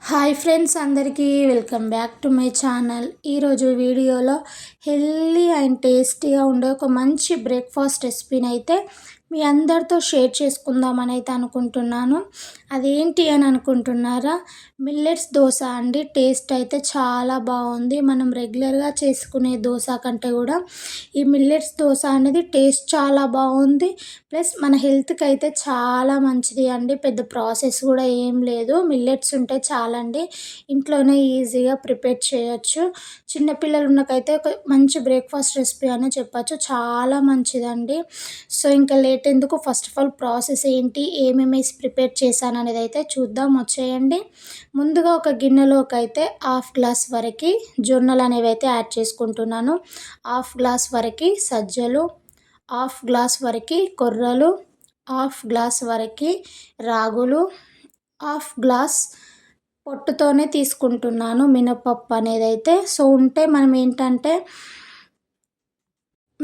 Hi friends, అందరికీ welcome back to my channel. ఈరోజు వీడియోలో హెల్తీ అండ్ టేస్టీగా ఉండే ఒక మంచి బ్రేక్ఫాస్ట్ రెసిపీని అయితే మీ అందరితో షేర్ చేసుకుందామని అయితే అనుకుంటున్నాను. అదేంటి అని అనుకుంటున్నారా? మిల్లెట్స్ దోశ అండి. టేస్ట్ అయితే చాలా బాగుంది. మనం రెగ్యులర్గా చేసుకునే దోశ కంటే కూడా ఈ మిల్లెట్స్ దోశ అనేది టేస్ట్ చాలా బాగుంది. ప్లస్ మన హెల్త్కి అయితే చాలా మంచిది అండి. పెద్ద ప్రాసెస్ కూడా ఏం లేదు. మిల్లెట్స్ ఉంటే చాలండి, ఇంట్లోనే ఈజీగా ప్రిపేర్ చేయొచ్చు. చిన్నపిల్లలు ఉన్నకైతే ఒక మంచి బ్రేక్ఫాస్ట్ రెసిపీ అనే చెప్పచ్చు. చాలా మంచిదండి. సో ఇంకా లేట్ ఎందుకు, ఫస్ట్ ఆఫ్ ఆల్ ప్రాసెస్ ఏంటి, ఏమేమి ప్రిపేర్ చేశాను అనేది అయితే చూద్దాం, వచ్చేయండి. ముందుగా ఒక గిన్నెలోకి అయితే హాఫ్ గ్లాస్ వరకు జొన్నలు అనేవి అయితే యాడ్ చేసుకుంటున్నాను. హాఫ్ గ్లాస్ వరకు సజ్జలు, హాఫ్ గ్లాస్ వరకు కొర్రలు, హాఫ్ గ్లాస్ వరకు రాగులు, హాఫ్ గ్లాస్ పొట్టుతోనే తీసుకుంటున్నాను మినపప్పు అనేది అయితే. సో ఉంటే మనం ఏంటంటే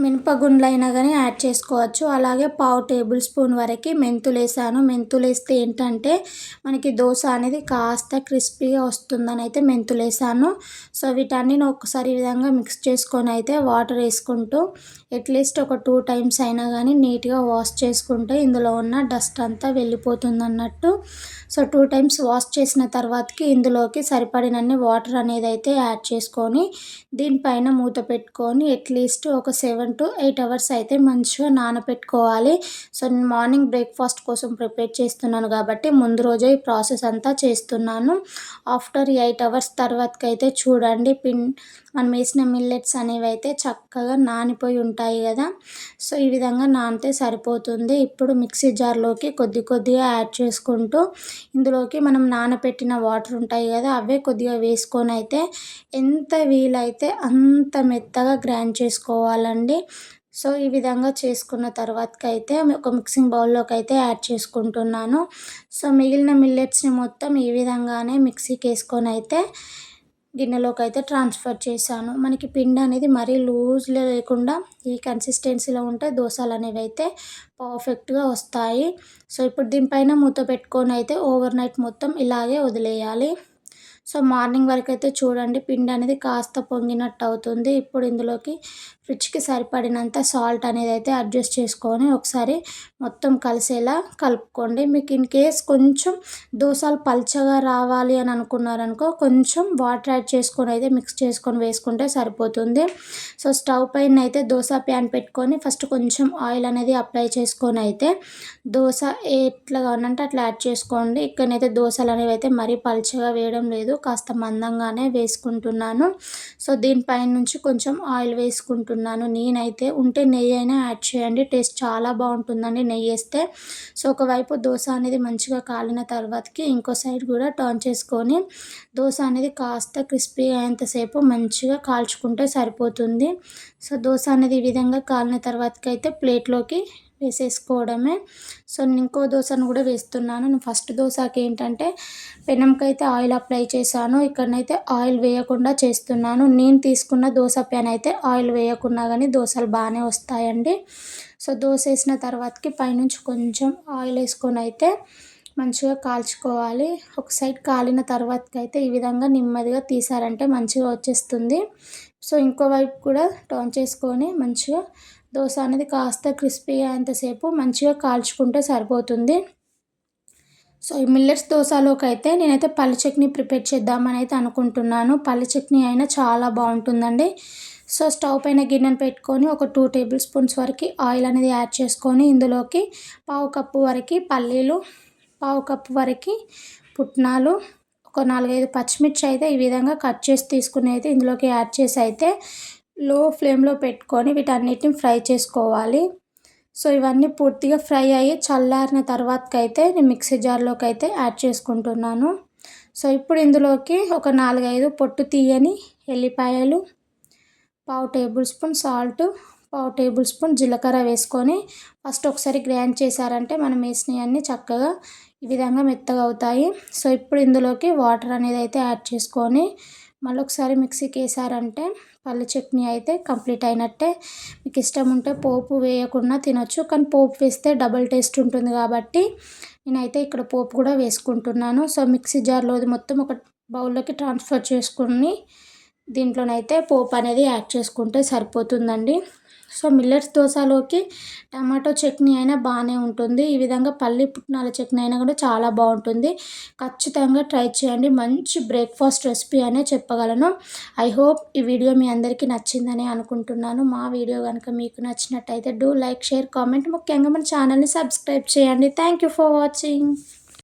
మినపగుండ్లైనా కానీ యాడ్ చేసుకోవచ్చు. అలాగే పావు టేబుల్ స్పూన్ వరకు మెంతులు వేసాను. మెంతులు వేస్తే ఏంటంటే మనకి దోశ అనేది కాస్త క్రిస్పీగా వస్తుందని అయితే మెంతులు వేసాను. సో వీటన్నిటిని ఒకసారి ఈ విధంగా మిక్స్ చేసుకొని అయితే వాటర్ వేసుకుంటూ అట్లీస్ట్ ఒక 2 టైమ్స్ అయినా కానీ నీట్గా వాష్ చేసుకుంటే ఇందులో ఉన్న డస్ట్ అంతా వెళ్ళిపోతుంది అన్నట్టు. సో 2 టైమ్స్ వాష్ చేసిన తర్వాతకి ఇందులోకి సరిపడినన్ని వాటర్ అనేది అయితే యాడ్ చేసుకొని దీనిపైన మూత పెట్టుకొని అట్లీస్ట్ ఒక 7 to 8 అవర్స్ అయితే మంచిగా నానబెట్టుకోవాలి. సో నేను మార్నింగ్ బ్రేక్ఫాస్ట్ కోసం ప్రిపేర్ చేస్తున్నాను కాబట్టి ముందు రోజే ఈ ప్రాసెస్ అంతా చేస్తున్నాను. ఆఫ్టర్ 8 అవర్స్ తర్వాతకి అయితే చూడండి, మనం వేసిన మిల్లెట్స్ అనేవి అయితే చక్కగా నానిపోయి ఉంటాయి కదా. సో ఈ విధంగా నానితే సరిపోతుంది. ఇప్పుడు మిక్సీ జార్లోకి కొద్దిగా యాడ్ చేసుకుంటూ ఇందులోకి మనం నానబెట్టిన వాటర్ ఉంటాయి కదా, అవే కొద్దిగా వేసుకొని అయితే ఎంత వీలైతే అంత మెత్తగా గ్రైండ్ చేసుకోవాలండి. సో ఈ విధంగా చేసుకున్న తర్వాతకి అయితే ఒక మిక్సింగ్ బౌల్లోకి అయితే యాడ్ చేసుకుంటున్నాను. సో మిగిలిన మిల్లెట్స్ని మొత్తం ఈ విధంగానే మిక్సీకి వేసుకొని అయితే గిన్నెలోకి అయితే ట్రాన్స్ఫర్ చేశాను. మనకి పిండి అనేది మరీ లూజ్లో లేకుండా ఈ కన్సిస్టెన్సీలో ఉంటే దోశలు అనేవి అయితే పర్ఫెక్ట్గా వస్తాయి. సో ఇప్పుడు దీనిపైన మూత పెట్టుకొని అయితే ఓవర్ నైట్ మొత్తం ఇలాగే వదిలేయాలి. సో మార్నింగ్ వరకు అయితే చూడండి, పిండి అనేది కాస్త పొంగినట్టు అవుతుంది. ఇప్పుడు ఇందులోకి రుచికి సరిపడినంత సాల్ట్ అనేది అయితే అడ్జస్ట్ చేసుకొని ఒకసారి మొత్తం కలిసేలా కలుపుకోండి. మీకు ఇన్ కేస్ కొంచెం దోశలు పల్చగా రావాలి అని అనుకున్నారనుకో కొంచెం వాటర్ యాడ్ చేసుకొని అయితే మిక్స్ చేసుకొని వేసుకుంటే సరిపోతుంది. సో స్టవ్ పైన అయితే దోశ ప్యాన్ పెట్టుకొని ఫస్ట్ కొంచెం ఆయిల్ అనేది అప్లై చేసుకొని అయితే దోశ ఎట్లా కావాలంటే అట్లా యాడ్ చేసుకోండి. ఇక్కడనైతే దోశలు అనేవి అయితే మరీ పల్చగా వేయడం లేదు, కాస్త మందంగానే వేసుకుంటున్నాను. సో దీనిపైన నుంచి కొంచెం ఆయిల్ వేసుకుంటున్నాను. నేనైతే ఉంటే నెయ్యి అయినా యాడ్ చేయండి, టేస్ట్ చాలా బాగుంటుందండి నెయ్యి వేస్తే. సో ఒకవైపు దోశ అనేది మంచిగా కాలిన తర్వాతకి ఇంకో సైడ్ కూడా టర్న్ చేసుకొని దోశ అనేది కాస్త క్రిస్పీ అయ్యేంతసేపు మంచిగా కాల్చుకుంటే సరిపోతుంది. సో దోశ అనేది ఈ విధంగా కాలిన తర్వాతకి అయితే ప్లేట్లోకి వేసేసుకోవడమే. సో నేను ఇంకో దోశను కూడా వేస్తున్నాను. నేను ఫస్ట్ దోశకి ఏంటంటే పెనంకైతే ఆయిల్ అప్లై చేశాను, ఇక్కడనైతే ఆయిల్ వేయకుండా చేస్తున్నాను. నేను తీసుకున్న దోశ ప్యాన్ అయితే ఆయిల్ వేయకున్నా కానీ దోశలు బాగానే వస్తాయండి. సో దోశ వేసిన తర్వాతకి పైనుంచి కొంచెం ఆయిల్ వేసుకొని అయితే మంచిగా కాల్చుకోవాలి. ఒక సైడ్ కాలిన తర్వాతకి అయితే ఈ విధంగా నెమ్మదిగా తీసారంటే మంచిగా వచ్చేస్తుంది. సో ఇంకో వైపు కూడా టర్న్ చేసుకొని మంచిగా దోశ అనేది కాస్త క్రిస్పీ అయ్యేంతసేపు మంచిగా కాల్చుకుంటే సరిపోతుంది. సో ఈ మిల్లెట్స్ దోశలోకి అయితే నేనైతే పల్లి చట్నీ ప్రిపేర్ చేద్దామని అయితే అనుకుంటున్నాను. పల్లి చట్నీ అయినా చాలా బాగుంటుందండి. సో స్టవ్ పైన గిన్నెను పెట్టుకొని ఒక 2 టేబుల్ స్పూన్స్ వరకు ఆయిల్ అనేది యాడ్ చేసుకొని ఇందులోకి పావు కప్పు వరకు పల్లీలు, పావు కప్పు వరకు పుట్నాలు, ఒక 4-5 పచ్చిమిర్చి అయితే ఈ విధంగా కట్ చేసి తీసుకుని అయితే ఇందులోకి యాడ్ చేసి అయితే లో ఫ్లేమ్లో పెట్టుకొని వీటన్నిటిని ఫ్రై చేసుకోవాలి. సో ఇవన్నీ పూర్తిగా ఫ్రై అయ్యి చల్లారిన తర్వాతకైతే నేను మిక్సీ జార్లోకి అయితే యాడ్ చేసుకుంటున్నాను. సో ఇప్పుడు ఇందులోకి ఒక 4-5 పొట్టు తీయని ఎల్లిపాయలు, పావు టేబుల్ స్పూన్ సాల్ట్, పావు టేబుల్ స్పూన్ జీలకర్ర వేసుకొని ఫస్ట్ ఒకసారి గ్రైండ్ చేశారంటే మనం వేసినవన్నీ చక్కగా ఈ విధంగా మెత్తగా అవుతాయి. సో ఇప్పుడు ఇందులోకి వాటర్ అనేది అయితే యాడ్ చేసుకొని మళ్ళీ ఒకసారి మిక్సీకి వేసారంటే పల్లి చట్నీ అయితే కంప్లీట్ అయినట్టే. మీకు ఇష్టం ఉంటే పోపు వేయకుండా తినొచ్చు, కానీ పోపు వేస్తే డబుల్ టేస్ట్ ఉంటుంది కాబట్టి నేనైతే ఇక్కడ పోపు కూడా వేసుకుంటున్నాను. సో మిక్సీ జార్లోది మొత్తం ఒక బౌల్లోకి ట్రాన్స్ఫర్ చేసుకుని దీంట్లోనైతే పోపు అనేది యాడ్ చేసుకుంటే సరిపోతుందండి. సో మిల్లెట్స్ దోసలోకి టమాటో చట్నీ అయినా బాగానే ఉంటుంది. ఈ విధంగా పల్లి పుట్నాల చట్నీ అయినా కూడా చాలా బాగుంటుంది. ఖచ్చితంగా ట్రై చేయండి. మంచి బ్రేక్ఫాస్ట్ రెసిపీ అనే చెప్పగలను. ఐ హోప్ ఈ వీడియో మీ అందరికీ నచ్చిందని అనుకుంటున్నాను. మా వీడియో కనుక మీకు నచ్చినట్టయితే డూ లైక్, షేర్, కామెంట్, ముఖ్యంగా మన ఛానల్ని సబ్స్క్రైబ్ చేయండి. Thank you for watching.